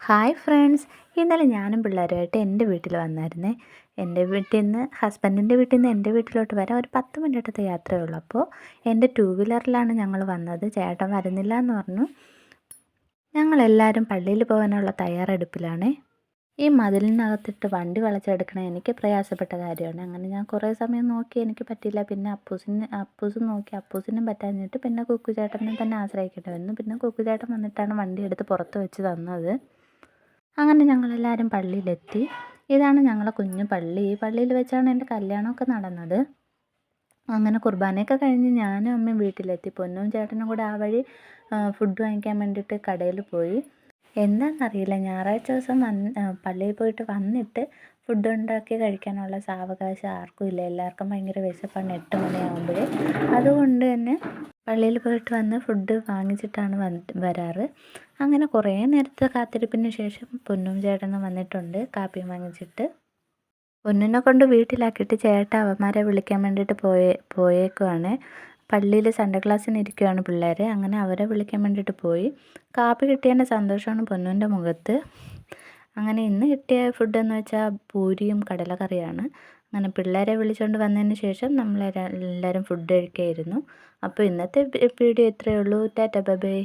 Hi friends, ഇന്നലെ ഞാനും പിള്ളേരുമായിട്ട് എൻ്റെ വീട്ടിൽ വന്നായിരുന്നേ. എൻ്റെ വീട്ടിൽ നിന്ന് ഹസ്ബൻഡിൻ്റെ വീട്ടിൽ നിന്ന് എൻ്റെ വീട്ടിലോട്ട് വരാൻ ഒരു 10 മിനിറ്റത്തെ യാത്രയേ ഉള്ളൂ. അപ്പോൾ എൻ്റെ ടൂ വീലറിലാണ് ഞങ്ങൾ വന്നത്. ചേട്ടൻ വരുന്നില്ല എന്ന് പറഞ്ഞു. ഞങ്ങളെല്ലാവരും പള്ളിയിൽ പോകാനുള്ള തയ്യാറെടുപ്പിലാണേ. ഈ മതിലിനകത്തിട്ട് വണ്ടി വളച്ചെടുക്കണത് എനിക്ക് പ്രയാസപ്പെട്ട കാര്യമാണ്. അങ്ങനെ ഞാൻ കുറേ സമയം നോക്കി, എനിക്ക് പറ്റിയില്ല. പിന്നെ അപ്പൂസും നോക്കി, അപ്പൂസിനും പറ്റാഞ്ഞിട്ട് പിന്നെ കുക്കു ചേട്ടനെ തന്നെ ആശ്രയിക്കേണ്ടി വന്നു. പിന്നെ കുക്കു ചേട്ടൻ വന്നിട്ടാണ് വണ്ടി എടുത്ത് പുറത്ത് വെച്ച് തന്നത്. അങ്ങനെ ഞങ്ങളെല്ലാവരും പള്ളിയിലെത്തി. ഇതാണ് ഞങ്ങളെ കുഞ്ഞു പള്ളി. ഈ പള്ളിയിൽ വെച്ചാണ് എൻ്റെ കല്യാണമൊക്കെ നടന്നത്. അങ്ങനെ കുർബാനയൊക്കെ കഴിഞ്ഞ് ഞാനും അമ്മയും വീട്ടിലെത്തി. പൊന്നും ചേട്ടനും കൂടെ ആ വഴി ഫുഡ് വാങ്ങിക്കാൻ വേണ്ടിയിട്ട് കടയിൽ പോയി. എന്താണെന്നറിയില്ല, ഞായറാഴ്ച ദിവസം പള്ളിയിൽ പോയിട്ട് വന്നിട്ട് ഫുഡ് ഉണ്ടാക്കി കഴിക്കാനുള്ള സാവകാശം ആർക്കും ഇല്ല. എല്ലാവർക്കും ഭയങ്കര വിശപ്പാണ് 8 മണിയാകുമ്പോഴേ. അതുകൊണ്ട് തന്നെ പള്ളിയിൽ പോയിട്ട് വന്ന് ഫുഡ് വാങ്ങിച്ചിട്ടാണ് വരാറ്. അങ്ങനെ കുറേ നേരത്തെ കാത്തിരിപ്പിന് ശേഷം പൊന്നും ചേട്ടനും വന്നിട്ടുണ്ട് കാപ്പിയും വാങ്ങിച്ചിട്ട്. പൊന്നിനെ കൊണ്ട് വീട്ടിലാക്കിയിട്ട് ചേട്ടൻ അവന്മാരെ വിളിക്കാൻ വേണ്ടിയിട്ട് പോയേക്കുവാണ്. പള്ളിയിൽ സൺഡേ ക്ലാസ്സിന് ഇരിക്കുകയാണ് പിള്ളേർ. അങ്ങനെ അവരെ വിളിക്കാൻ വേണ്ടിയിട്ട് പോയി. കാപ്പി കിട്ടിയതിൻ്റെ സന്തോഷമാണ് പൊന്നുവിൻ്റെ മുഖത്ത്. അങ്ങനെ ഇന്ന് കിട്ടിയ ഫുഡെന്ന് വെച്ചാൽ പൂരിയും കടലക്കറിയാണ്. അങ്ങനെ പിള്ളേരെ വിളിച്ചുകൊണ്ട് വന്നതിന് ശേഷം നമ്മളെല്ലാവരും ഫുഡ് കഴിക്കായിരുന്നു. അപ്പോൾ ഇന്നത്തെ വീഡിയോ ഇത്രയേ ഉള്ളൂ. Tata bye bye.